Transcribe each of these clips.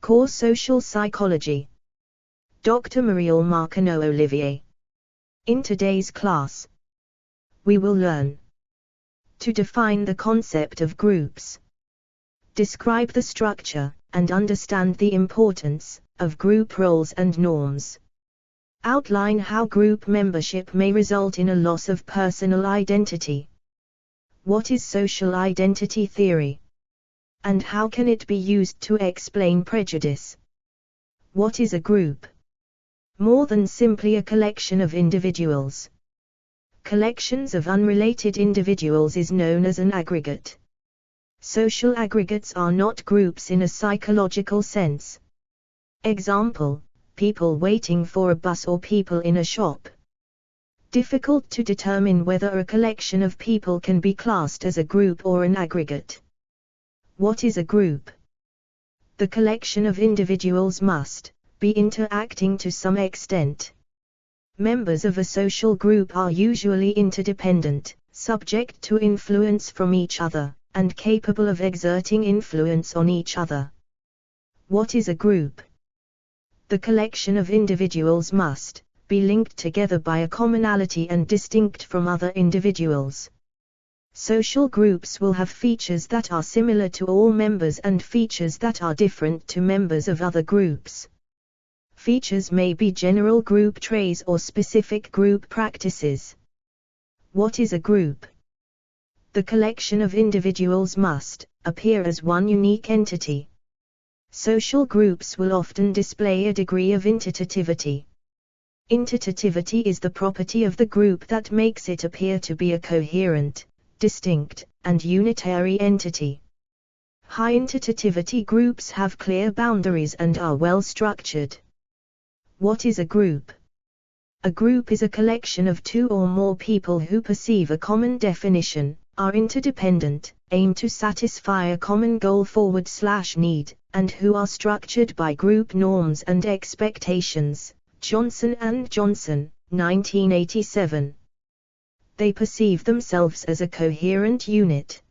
Core Social Psychology. Dr. Marielle Marquenot-Olivier. In today's class, we will learn to define the concept of groups, describe the structure, and understand the importance of group roles and norms, outline how group membership may result in a loss of personal identity. What is social identity theory? And how can it be used to explain prejudice? What is a group? More than simply a collection of individuals. Collections of unrelated individuals is known as an aggregate. Social aggregates are not groups in a psychological sense. Example: people waiting for a bus or people in a shop. Difficult to determine whether a collection of people can be classed as a group or an aggregate. What is a group? The collection of individuals must be interacting to some extent. Members of a social group are usually interdependent, subject to influence from each other, and capable of exerting influence on each other. What is a group? The collection of individuals must be linked together by a commonality and distinct from other individuals. Social groups will have features that are similar to all members and features that are different to members of other groups. Features may be general group traits or specific group practices. What is a group? The collection of individuals must appear as one unique entity. Social groups will often display a degree of intertativity. Intertativity is the property of the group that makes it appear to be a coherent, distinct, and unitary entity. High intertativity groups have clear boundaries and are well structured. What is a group? A group is a collection of two or more people who perceive a common definition, are interdependent, aim to satisfy a common goal/need, and who are structured by group norms and expectations. Johnson & Johnson, 1987. They perceive themselves as a coherent unit.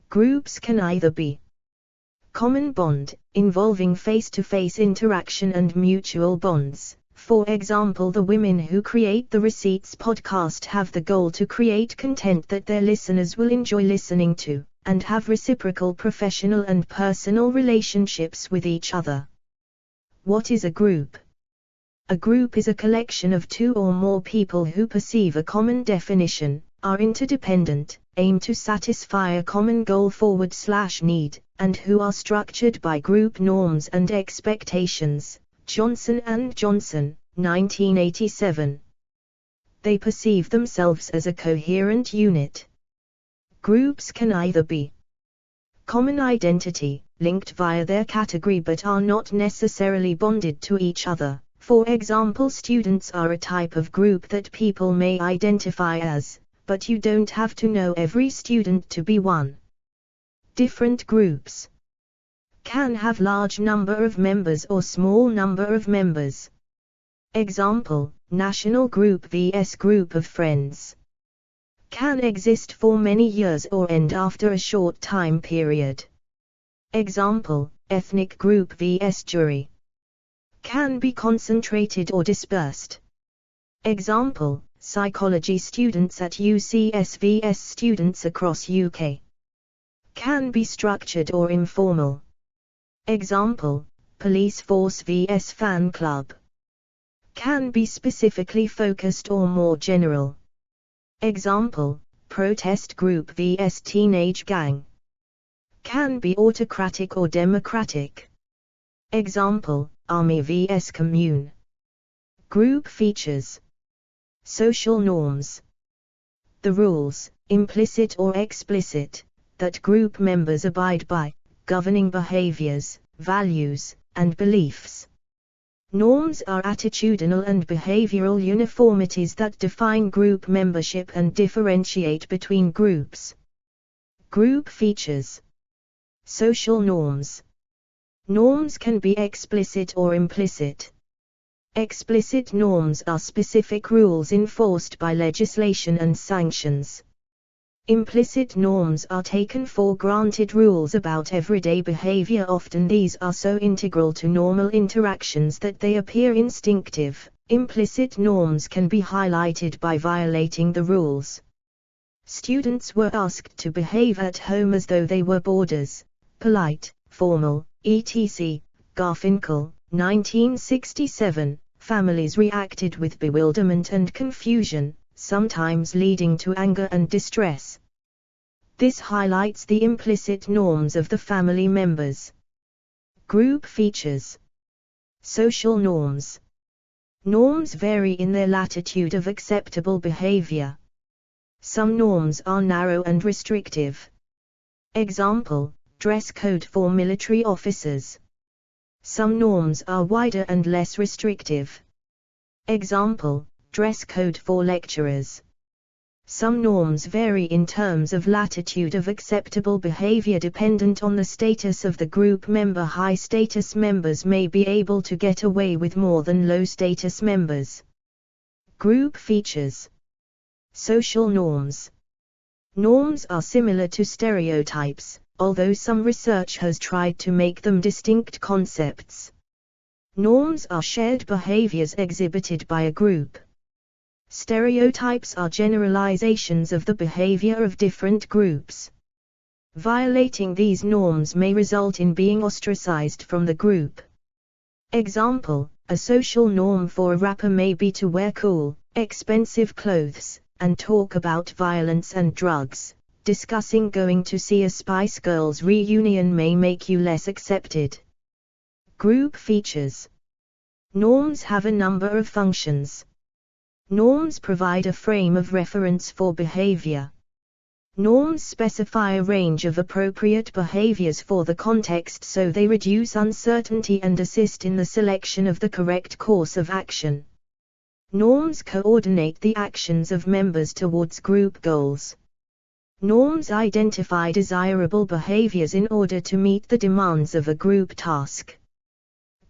Groups can either be common bond, involving face-to-face interaction and mutual bonds. For example, the women who create the Receipts podcast have the goal to create content that their listeners will enjoy listening to, and have reciprocal professional and personal relationships with each other. What is a group? A group is a collection of two or more people who perceive a common definition, are interdependent, aim to satisfy a common goal/need, and who are structured by group norms and expectations. Johnson & Johnson, 1987. They perceive themselves as a coherent unit. Groups can either be common identity, linked via their category but are not necessarily bonded to each other. For example, students are a type of group that people may identify as, but you don't have to know every student to be one. Different groups can have large number of members or small number of members. Example: national group vs group of friends. Can exist for many years or end after a short time period. Example: ethnic group vs jury. Can be concentrated or dispersed. Example: psychology students at UCS vs students across UK. Can be structured or informal. Example: police force vs fan club. Can be specifically focused or more general. Example: protest group vs teenage gang. Can be autocratic or democratic. Example: army vs commune. Group features. Social norms. The rules, implicit or explicit, that group members abide by, governing behaviors, values, and beliefs. Norms are attitudinal and behavioral uniformities that define group membership and differentiate between groups. Group features. Social norms. Norms can be explicit or implicit. Explicit norms are specific rules enforced by legislation and sanctions. Implicit norms are taken for granted rules about everyday behavior. Often these are so integral to normal interactions that they appear instinctive. Implicit norms can be highlighted by violating the rules. Students were asked to behave at home as though they were boarders, polite, formal, etc. Garfinkel, 1967. Families reacted with bewilderment and confusion, sometimes leading to anger and distress. This highlights the implicit norms of the family members. Group features. Social norms. Norms vary in their latitude of acceptable behavior. Some norms are narrow and restrictive. Example, dress code for military officers. Some norms are wider and less restrictive. Example, dress code for lecturers. Some norms vary in terms of latitude of acceptable behavior dependent on the status of the group member. High-status members may be able to get away with more than low-status members. Group features. Social norms. Norms are similar to stereotypes, although some research has tried to make them distinct concepts. Norms are shared behaviors exhibited by a group. Stereotypes are generalizations of the behavior of different groups. Violating these norms may result in being ostracized from the group. Example, a social norm for a rapper may be to wear cool, expensive clothes, and talk about violence and drugs. Discussing going to see a Spice Girls reunion may make you less accepted. Group features. Norms have a number of functions. Norms provide a frame of reference for behavior. Norms specify a range of appropriate behaviors for the context, so they reduce uncertainty and assist in the selection of the correct course of action. Norms coordinate the actions of members towards group goals. Norms identify desirable behaviors in order to meet the demands of a group task.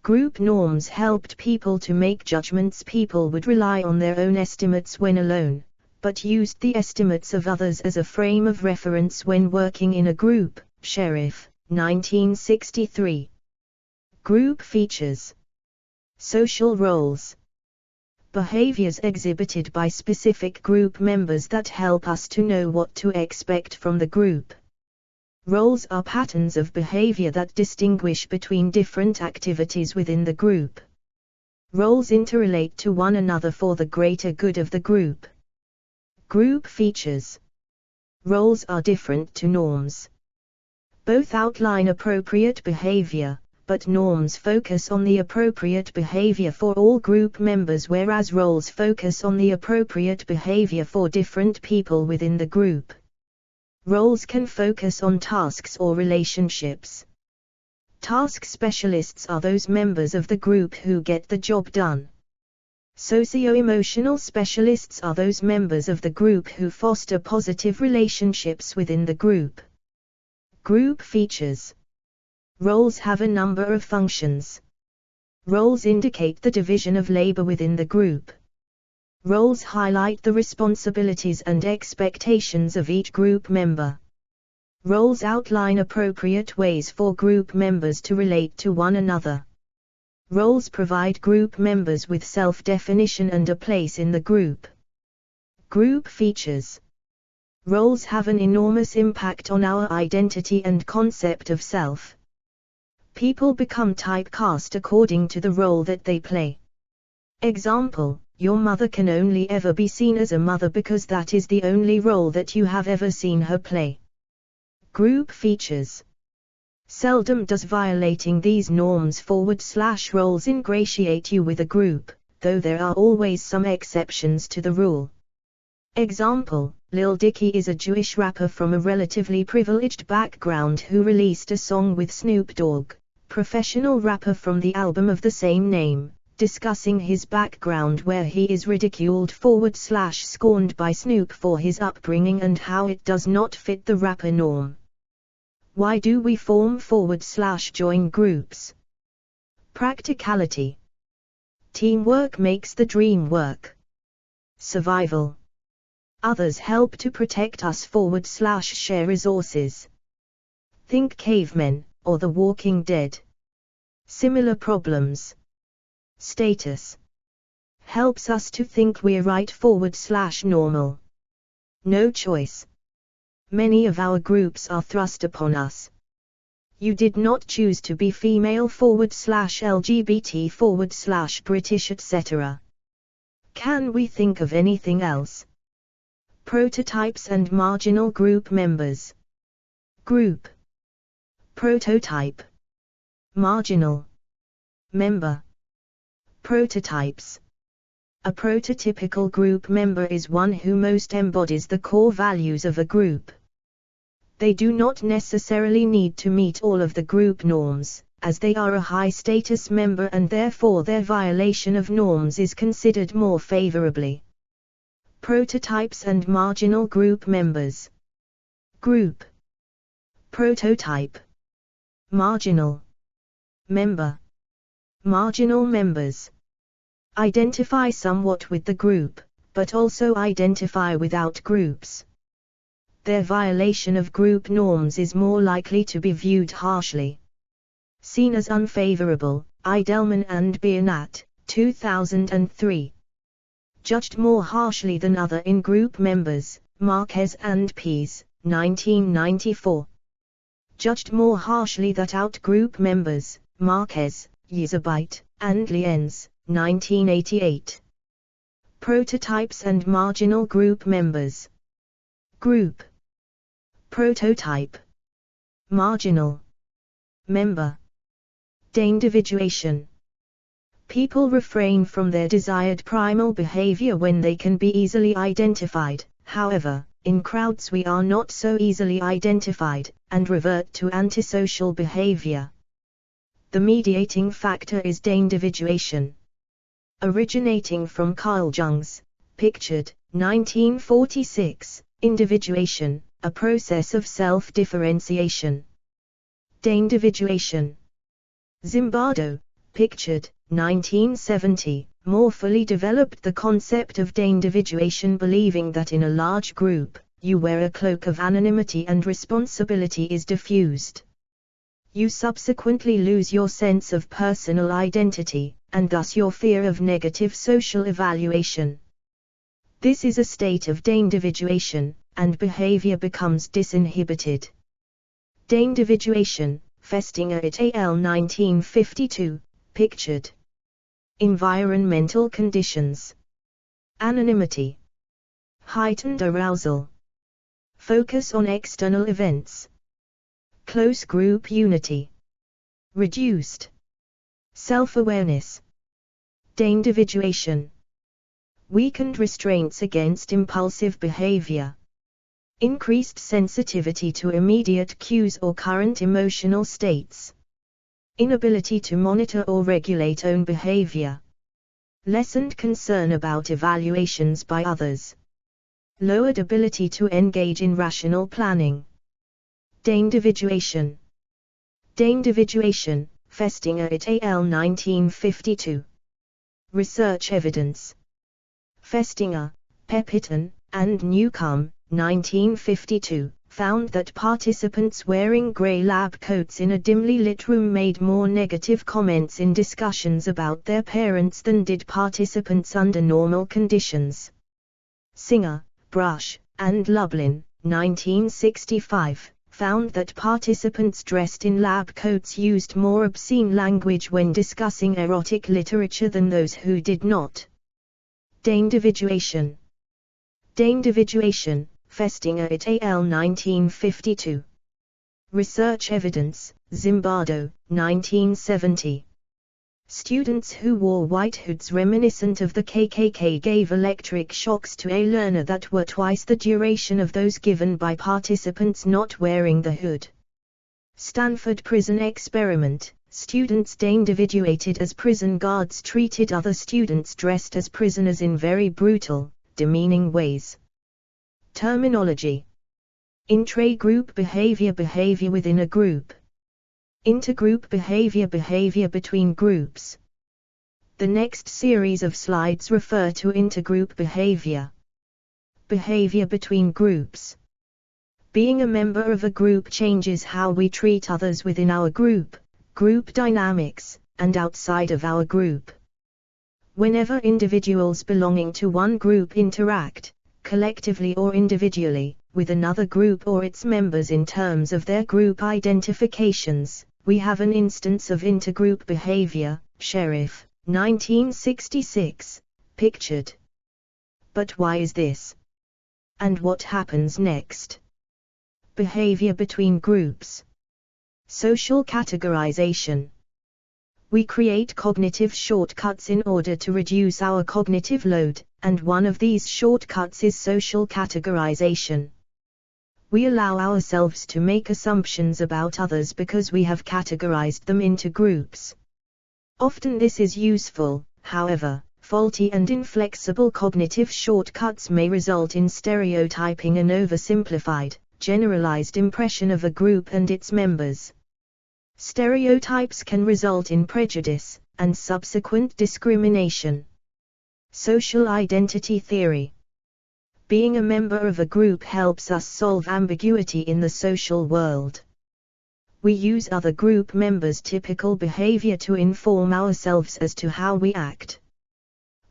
Group norms helped people to make judgments. People would rely on their own estimates when alone, but used the estimates of others as a frame of reference when working in a group. Sheriff, 1963. Group features. Social roles. Behaviors exhibited by specific group members that help us to know what to expect from the group. Roles are patterns of behavior that distinguish between different activities within the group. Roles interrelate to one another for the greater good of the group. Group features. Roles are different to norms. Both outline appropriate behavior, but norms focus on the appropriate behavior for all group members, whereas roles focus on the appropriate behavior for different people within the group. Roles can focus on tasks or relationships. Task specialists are those members of the group who get the job done. Socio-emotional specialists are those members of the group who foster positive relationships within the group. Group features. Roles have a number of functions. Roles indicate the division of labor within the group. Roles highlight the responsibilities and expectations of each group member. Roles outline appropriate ways for group members to relate to one another. Roles provide group members with self-definition and a place in the group. Group features. Roles have an enormous impact on our identity and concept of self. People become typecast according to the role that they play. Example, your mother can only ever be seen as a mother because that is the only role that you have ever seen her play. Group features. Seldom does violating these norms / roles ingratiate you with a group, though there are always some exceptions to the rule. Example, Lil Dicky is a Jewish rapper from a relatively privileged background who released a song with Snoop Dogg, professional rapper from the album of the same name, discussing his background where he is ridiculed / scorned by Snoop for his upbringing and how it does not fit the rapper norm. Why do we form / join groups? Practicality. Teamwork makes the dream work. Survival. Others help to protect us / share resources. Think cavemen, or the Walking Dead. Similar problems. Status helps us to think we're right / normal. No choice. Many of our groups are thrust upon us. You did not choose to be female / LGBT / British, etc. Can we think of anything else? Prototypes and marginal group members. Group. Prototype. Marginal. Member. Prototypes. A prototypical group member is one who most embodies the core values of a group. They do not necessarily need to meet all of the group norms, as they are a high-status member and therefore their violation of norms is considered more favorably. Prototypes and marginal group members. Group. Prototype. Marginal. Member. Marginal members identify somewhat with the group, but also identify without groups. Their violation of group norms is more likely to be viewed harshly. Seen as unfavorable, Eidelman and Biernat, 2003. Judged more harshly than other in-group members, Marquez and Pease, 1994. Judged more harshly than out-group members, Marquez, Yzabite, and Lienz, 1988. Prototypes and marginal group members. Group. Prototype. Marginal. Member. Deindividuation. People refrain from their desired primal behavior when they can be easily identified. However, in crowds we are not so easily identified, and revert to antisocial behavior. The mediating factor is deindividuation. Originating from Carl Jung's, pictured, 1946, individuation, a process of self-differentiation. Deindividuation. Zimbardo, pictured, 1970, more fully developed the concept of deindividuation, believing that in a large group, you wear a cloak of anonymity and responsibility is diffused. You subsequently lose your sense of personal identity, and thus your fear of negative social evaluation. This is a state of deindividuation, and behavior becomes disinhibited. Deindividuation, Festinger et al. 1952, pictured. Environmental conditions. Anonymity. Heightened arousal. Focus on external events. Close group unity. Reduced self-awareness. Deindividuation. Weakened restraints against impulsive behavior. Increased sensitivity to immediate cues or current emotional states. Inability to monitor or regulate own behavior. Lessened concern about evaluations by others. Lowered ability to engage in rational planning. Deindividuation. Deindividuation, Festinger et al. 1952. Research evidence. Festinger, Pepitone, and Newcomb, 1952, found that participants wearing grey lab coats in a dimly lit room made more negative comments in discussions about their parents than did participants under normal conditions. Singer, Brush, and Lublin, 1965, found that participants dressed in lab coats used more obscene language when discussing erotic literature than those who did not. Deindividuation. Deindividuation, Festinger et al. 1952. Research evidence, Zimbardo, 1970. Students who wore white hoods reminiscent of the KKK gave electric shocks to a learner that were twice the duration of those given by participants not wearing the hood. Stanford prison experiment. Students deindividuated as prison guards treated other students dressed as prisoners in very brutal, demeaning ways. Terminology. Intra-group behavior, behavior within a group. Intergroup behavior, behavior between groups. The next series of slides refer to intergroup behavior. Behavior between groups. Being a member of a group changes how we treat others within our group, group dynamics, and outside of our group. Whenever individuals belonging to one group interact, collectively or individually, with another group or its members in terms of their group identifications, we have an instance of intergroup behavior, Sheriff, 1966, pictured. But why is this? And what happens next? Behavior between groups. Social categorization. We create cognitive shortcuts in order to reduce our cognitive load, and one of these shortcuts is social categorization. We allow ourselves to make assumptions about others because we have categorized them into groups. Often this is useful, however, faulty and inflexible cognitive shortcuts may result in stereotyping an oversimplified, generalized impression of a group and its members. Stereotypes can result in prejudice, and subsequent discrimination. Social identity theory. Being a member of a group helps us solve ambiguity in the social world. We use other group members' typical behavior to inform ourselves as to how we act.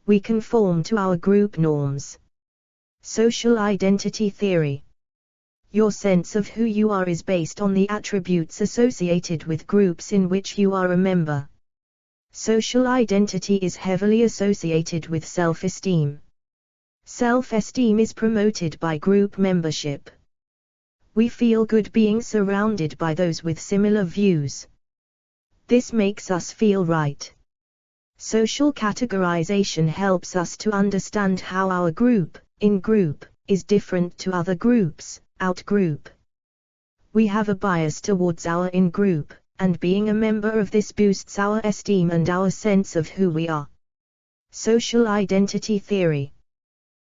We conform to our group norms. Social identity theory. Your sense of who you are is based on the attributes associated with groups in which you are a member. Social identity is heavily associated with self-esteem. Self-esteem is promoted by group membership. We feel good being surrounded by those with similar views. This makes us feel right. Social categorization helps us to understand how our group, in-group, is different to other groups, out-group. We have a bias towards our in-group, and being a member of this boosts our esteem and our sense of who we are. Social identity theory.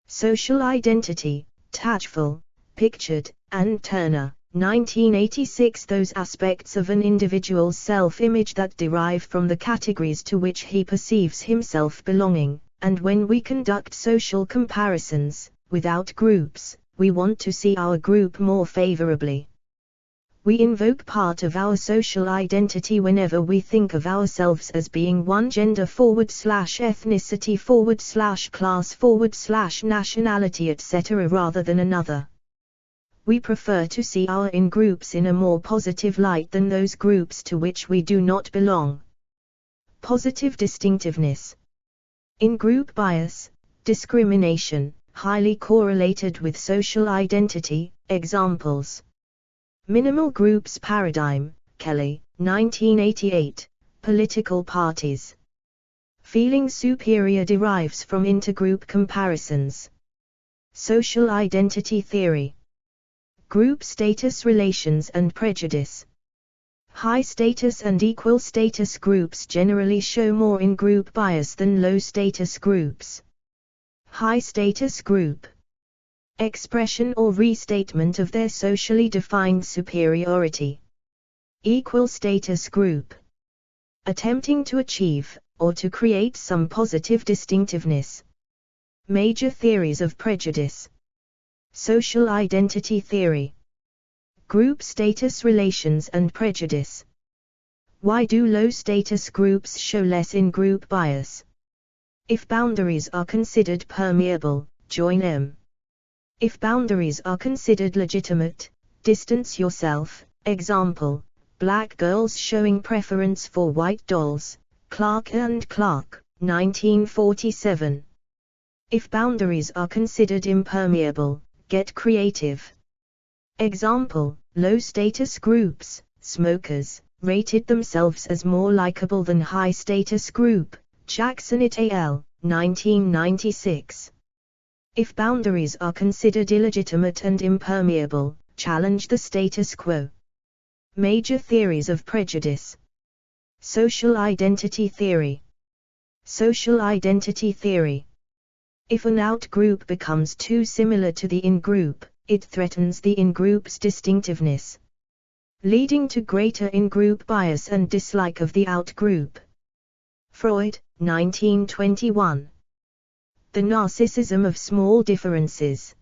Social identity, Tachful, pictured, and Turner, 1986. Those aspects of an individual's self-image that derive from the categories to which he perceives himself belonging, and when we conduct social comparisons, without groups, we want to see our group more favorably. We invoke part of our social identity whenever we think of ourselves as being one gender/ethnicity/class/nationality etc. rather than another. We prefer to see our in-groups in a more positive light than those groups to which we do not belong. Positive distinctiveness. In-group bias, discrimination, highly correlated with social identity. Examples. Minimal groups paradigm, Kelly, 1988, political parties. Feeling superior derives from intergroup comparisons. Social identity theory. Group status relations and prejudice. High status and equal status groups generally show more in-group bias than low status groups. High status group. Expression or restatement of their socially defined superiority. Equal status group. Attempting to achieve, or to create some positive distinctiveness. Major theories of prejudice. Social identity theory. Group status relations and prejudice. Why do low status groups show less in-group bias? If boundaries are considered permeable, join M. If boundaries are considered legitimate, distance yourself. Example, black girls showing preference for white dolls, Clark and Clark, 1947. If boundaries are considered impermeable, get creative. Example, low status groups, smokers, rated themselves as more likable than high status group, Jackson et al., 1996. If boundaries are considered illegitimate and impermeable, challenge the status quo. Major theories of prejudice. Social identity theory. Social identity theory. If an out-group becomes too similar to the in-group, it threatens the in-group's distinctiveness, leading to greater in-group bias and dislike of the out-group. Freud, 1921. The narcissism of small differences.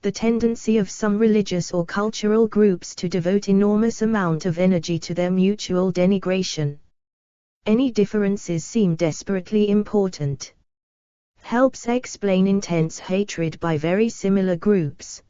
the tendency of some religious or cultural groups to devote enormous amount of energy to their mutual denigration. Any differences seem desperately important. Helps explain intense hatred by very similar groups.